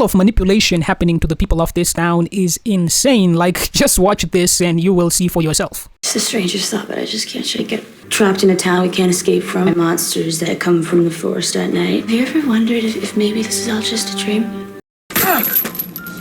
level of manipulation happening to the people of this town is insane. Like, just watch this and you will see for yourself. It's the strangest thought, but I just can't shake it. Trapped in a town we can't escape from, monsters that come from the forest at night. Have you ever wondered if maybe this is all just a dream?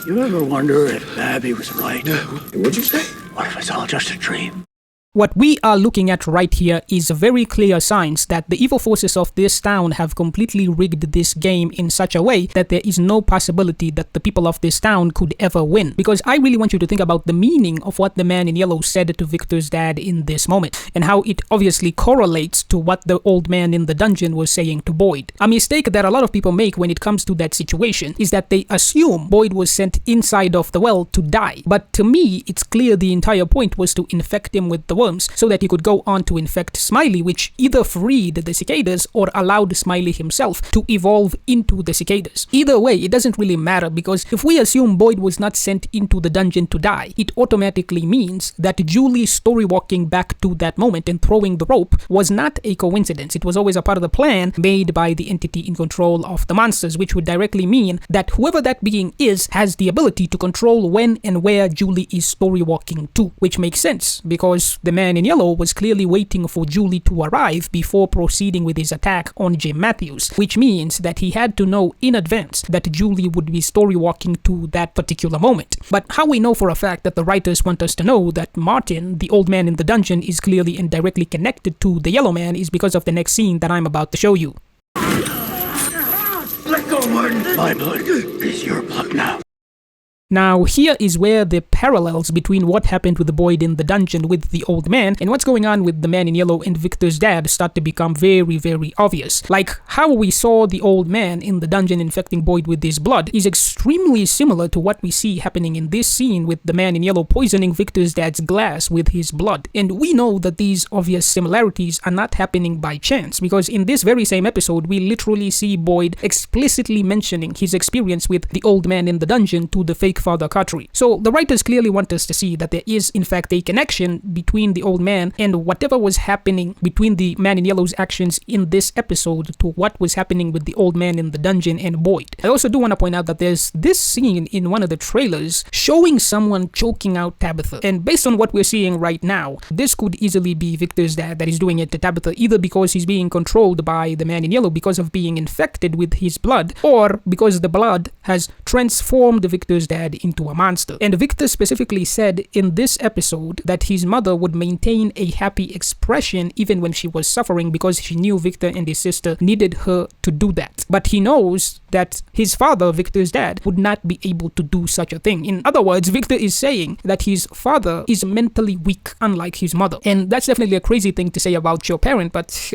You ever wonder if Abby was right? What'd you say? What if it's all just a dream? What we are looking at right here is very clear signs that the evil forces of this town have completely rigged this game in such a way that there is no possibility that the people of this town could ever win. Because I really want you to think about the meaning of what the man in yellow said to Victor's dad in this moment, and how it obviously correlates to what the old man in the dungeon was saying to Boyd. A mistake that a lot of people make when it comes to that situation is that they assume Boyd was sent inside of the well to die. But to me, it's clear the entire point was to infect him with the worms so that he could go on to infect Smiley, which either freed the cicadas or allowed Smiley himself to evolve into the cicadas. Either way, it doesn't really matter, because if we assume Boyd was not sent into the dungeon to die, it automatically means that Julie story walking back to that moment and throwing the rope was not a coincidence. It was always a part of the plan made by the entity in control of the monsters, which would directly mean that whoever that being is has the ability to control when and where Julie is story walking to, which makes sense because the man in yellow was clearly waiting for Julie to arrive before proceeding with his attack on Jim Matthews, which means that he had to know in advance that Julie would be story walking to that particular moment. But how we know for a fact that the writers want us to know that Martin, the old man in the dungeon, is clearly and directly connected to the yellow man is because of the next scene that I'm about to show you. Let go, Martin! My blood is your blood now. Now, here is where the parallels between what happened with the Boyd in the dungeon with the old man and what's going on with the man in yellow and Victor's dad start to become very, very obvious. Like, how we saw the old man in the dungeon infecting Boyd with his blood is extremely similar to what we see happening in this scene with the man in yellow poisoning Victor's dad's glass with his blood. And we know that these obvious similarities are not happening by chance, because in this very same episode, we literally see Boyd explicitly mentioning his experience with the old man in the dungeon to the fake father Cartry. So the writers clearly want us to see that there is in fact a connection between the old man and whatever was happening between the man in yellow's actions in this episode to what was happening with the old man in the dungeon and Boyd. I also do want to point out that there's this scene in one of the trailers showing someone choking out Tabitha, and based on what we're seeing right now, this could easily be Victor's dad that is doing it to Tabitha, either because he's being controlled by the man in yellow because of being infected with his blood, or because the blood has transformed Victor's dad into a monster. And Victor specifically said in this episode that his mother would maintain a happy expression even when she was suffering because she knew Victor and his sister needed her to do that. But he knows that his father, Victor's dad, would not be able to do such a thing. In other words, Victor is saying that his father is mentally weak, unlike his mother. And that's definitely a crazy thing to say about your parent, but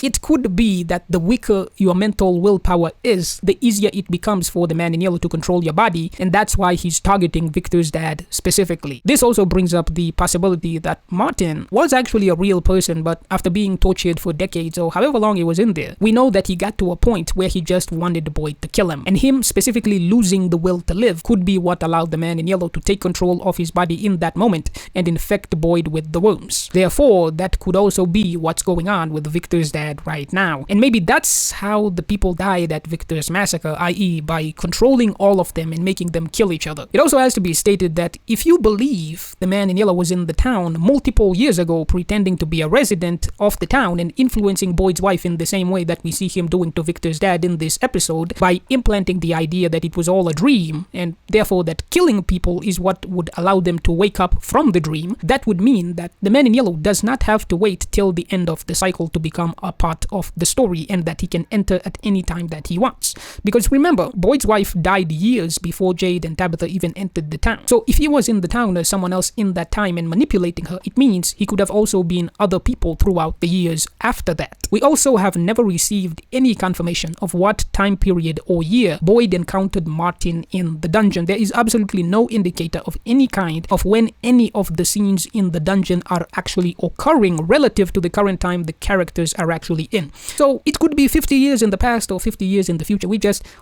it could be that the weaker your mental willpower is, the easier it becomes for the man in yellow to control your body, and that's why he's targeting Victor's dad specifically. This also brings up the possibility that Martin was actually a real person, but after being tortured for decades or however long he was in there, we know that he got to a point where he just wanted Boyd to kill him. And him specifically losing the will to live could be what allowed the man in yellow to take control of his body in that moment and infect Boyd with the worms. Therefore, that could also be what's going on with Victor's dad right now. And maybe that's how the people died at Victor's massacre, i.e. by controlling all of them and making them kill each other. It also has to be stated that if you believe the man in yellow was in the town multiple years ago pretending to be a resident of the town and influencing Boyd's wife in the same way that we see him doing to Victor's dad in this episode by implanting the idea that it was all a dream and therefore that killing people is what would allow them to wake up from the dream, that would mean that the man in yellow does not have to wait till the end of the cycle to become a part of the story and that he can enter at any time that he wants. Because remember, Boyd's wife died years before Jade and Tabitha even entered the town. So if he was in the town as someone else in that time and manipulating her, it means he could have also been other people throughout the years after that. We also have never received any confirmation of what time period or year Boyd encountered Martin in the dungeon. There is absolutely no indicator of any kind of when any of the scenes in the dungeon are actually occurring relative to the current time the characters are actually in. So it could be 50 years in the past or 50 years in the future.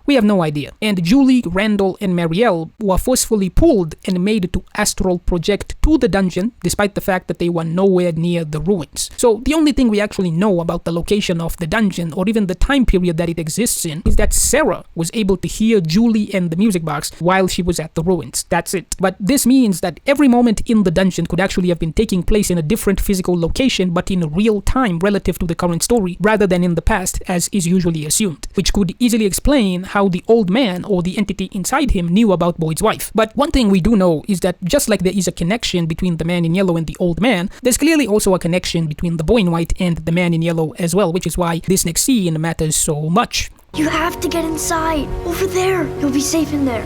We have no idea. And Julie, Randall, and Marielle were forcefully pulled and made to astral project to the dungeon, despite the fact that they were nowhere near the ruins. So the only thing we actually know about the location of the dungeon, or even the time period that it exists in, is that Sarah was able to hear Julie and the music box while she was at the ruins. That's it. But this means that every moment in the dungeon could actually have been taking place in a different physical location, but in real time relative to the current story, rather than in the past, as is usually assumed, which could easily explain how the old man or the entity inside him knew about Boyd's wife. But one thing we do know is that just like there is a connection between the man in yellow and the old man, there's clearly also a connection between the boy in white and the man in yellow as well, which is why this next scene matters so much. You have to get inside. Over there. You'll be safe in there.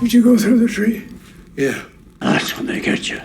Did you go through the tree? Yeah. That's when they get you.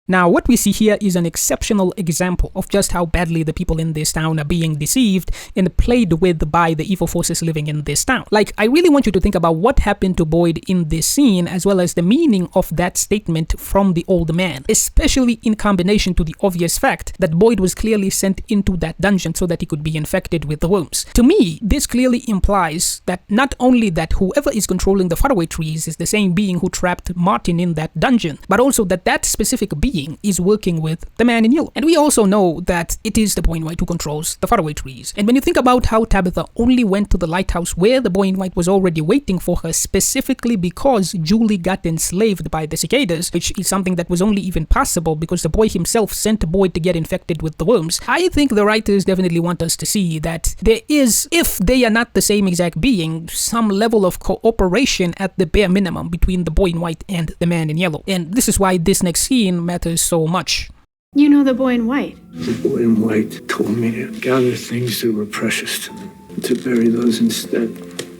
Now, what we see here is an exceptional example of just how badly the people in this town are being deceived and played with by the evil forces living in this town. Like, I really want you to think about what happened to Boyd in this scene, as well as the meaning of that statement from the old man, especially in combination to the obvious fact that Boyd was clearly sent into that dungeon so that he could be infected with the worms. To me, this clearly implies that not only that whoever is controlling the faraway trees is the same being who trapped Martin in that dungeon, but also that that specific being is working with the man in yellow. And we also know that it is the boy in white who controls the faraway trees. And when you think about how Tabitha only went to the lighthouse where the boy in white was already waiting for her specifically because Julie got enslaved by the cicadas, which is something that was only even possible because the boy himself sent Boyd to get infected with the worms, I think the writers definitely want us to see that there is, if they are not the same exact being, some level of cooperation at the bare minimum between the boy in white and the man in yellow. And this is why this next scene matters so much. You know the boy in white? The boy in white told me to gather things that were precious to me, to bury those instead.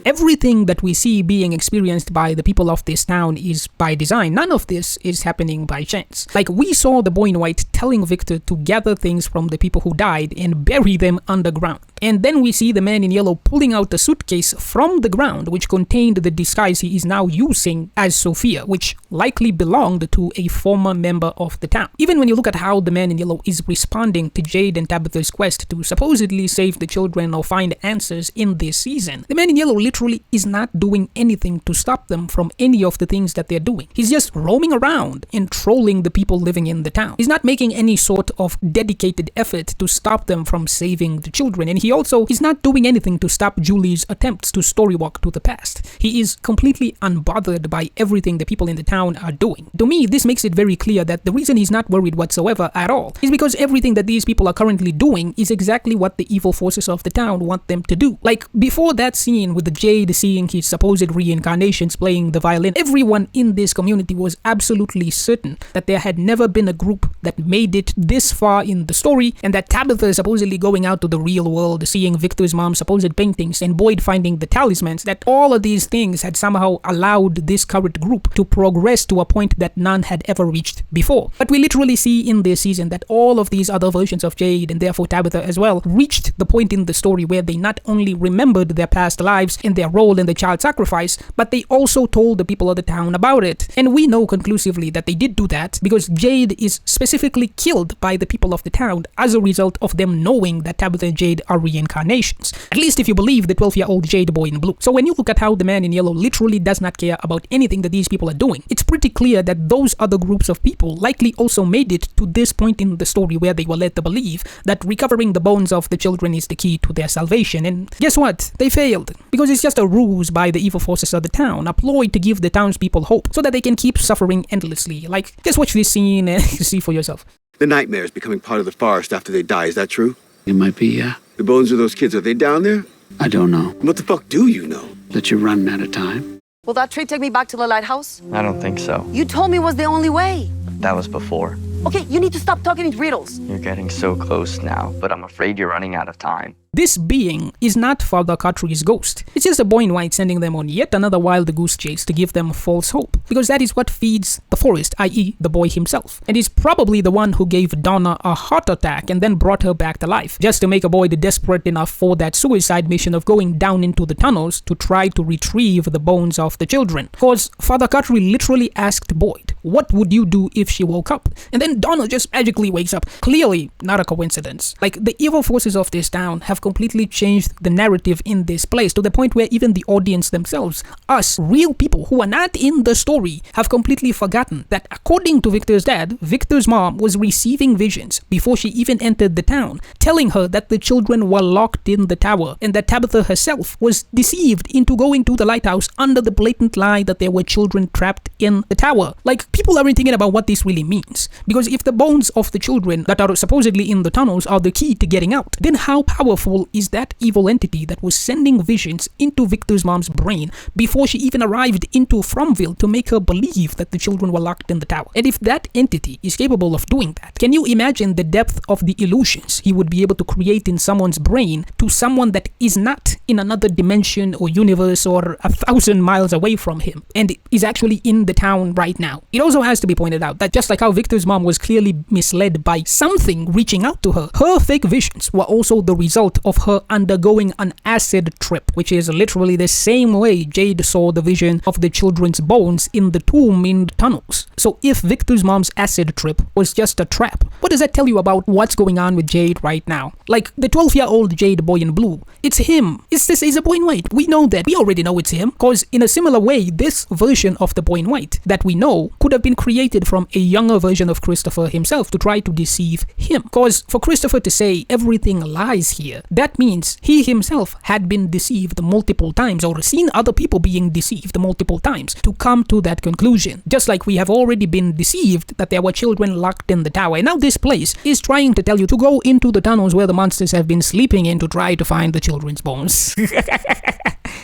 Everything that we see being experienced by the people of this town is by design. None of this is happening by chance. Like, we saw the boy in white telling Victor to gather things from the people who died and bury them underground. And then we see the man in yellow pulling out a suitcase from the ground which contained the disguise he is now using as Sophia, which likely belonged to a former member of the town. Even when you look at how the man in yellow is responding to Jade and Tabitha's quest to supposedly save the children or find answers in this season, the man in yellow literally is not doing anything to stop them from any of the things that they're doing. He's just roaming around and trolling the people living in the town. He's not making any sort of dedicated effort to stop them from saving the children, and he also is not doing anything to stop Julie's attempts to storywalk to the past. He is completely unbothered by everything the people in the town are doing. To me, this makes it very clear that the reason he's not worried whatsoever at all is because everything that these people are currently doing is exactly what the evil forces of the town want them to do. Like, before that scene with the Jade seeing his supposed reincarnations playing the violin, everyone in this community was absolutely certain that there had never been a group that made it this far in the story, and that Tabitha supposedly going out to the real world, seeing Victor's mom's supposed paintings, and Boyd finding the talismans, that all of these things had somehow allowed this current group to progress to a point that none had ever reached before. But we literally see in this season that all of these other versions of Jade, and therefore Tabitha as well, reached the point in the story where they not only remembered their past lives and their role in the child sacrifice, but they also told the people of the town about it. And we know conclusively that they did do that because Jade is specifically killed by the people of the town as a result of them knowing that Tabitha and Jade are reincarnations. At least if you believe the 12-year-old Jade boy in blue. So when you look at how the man in yellow literally does not care about anything that these people are doing, it's pretty clear that those other groups of people likely also made it to this point in the story where they were led to believe that recovering the bones of the children is the key to their salvation. And guess what? They failed. Because it's just a ruse by the evil forces of the town, a ploy to give the townspeople hope so that they can keep suffering endlessly. Like, just watch this scene and see for yourself. The nightmares becoming part of the forest after they die, is that true? It might be, yeah. The bones of those kids, are they down there? I don't know. What the fuck do you know? That you're running out of time. Will that tree take me back to the lighthouse? I don't think so. You told me it was the only way. That was before. Okay, you need to stop talking in riddles. You're getting so close now, but I'm afraid you're running out of time. This being is not Father Cartry's ghost. It's just a boy in white sending them on yet another wild goose chase to give them false hope. Because that is what feeds the forest, i.e. the boy himself. And he's probably the one who gave Donna a heart attack and then brought her back to life, just to make a boy desperate enough for that suicide mission of going down into the tunnels to try to retrieve the bones of the children. Because Father Cartry literally asked Boyd, what would you do if she woke up? And then Donna just magically wakes up. Clearly not a coincidence. Like, the evil forces of this town have completely changed the narrative in this place to the point where even the audience themselves, us, real people who are not in the story, have completely forgotten that according to Victor's dad, Victor's mom was receiving visions before she even entered the town, telling her that the children were locked in the tower and that Tabitha herself was deceived into going to the lighthouse under the blatant lie that there were children trapped in the tower. Like, people aren't thinking about what this really means. Because if the bones of the children that are supposedly in the tunnels are the key to getting out, then how powerful is that evil entity that was sending visions into Victor's mom's brain before she even arrived into Fromville to make her believe that the children were locked in the tower? And if that entity is capable of doing that, can you imagine the depth of the illusions he would be able to create in someone's brain to someone that is not in another dimension or universe or 1,000 miles away from him and is actually in the town right now? It also has to be pointed out that just like how Victor's mom was clearly misled by something reaching out to her, her fake visions were also the result of her undergoing an acid trip, which is literally the same way Jade saw the vision of the children's bones in the tomb in the tunnels. So if Victor's mom's acid trip was just a trap, what does that tell you about what's going on with Jade right now? Like, the 12-year-old Jade boy in blue, it's him. It's a boy in white. We know that. We already know it's him, because in a similar way, this version of the boy in white that we know could have been created from a younger version of Christopher himself to try to deceive him. Because for Christopher to say everything lies here, that means he himself had been deceived multiple times or seen other people being deceived multiple times to come to that conclusion. Just like we have already been deceived that there were children locked in the tower. And now this place is trying to tell you to go into the tunnels where the monsters have been sleeping in to try to find the children's bones.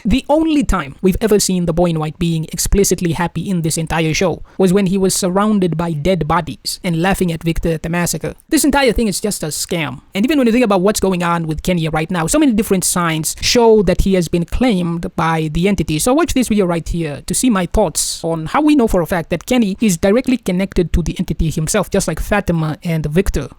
The only time we've ever seen the boy in white being explicitly happy in this entire show was when he was surrounded by dead bodies and laughing at Victor at the massacre. This entire thing is just a scam. And even when you think about what's going on with Kenya right now, so many different signs show that he has been claimed by the entity. So watch this video right here to see my thoughts on how we know for a fact that Kenny is directly connected to the entity himself, just like Fatima and Victor.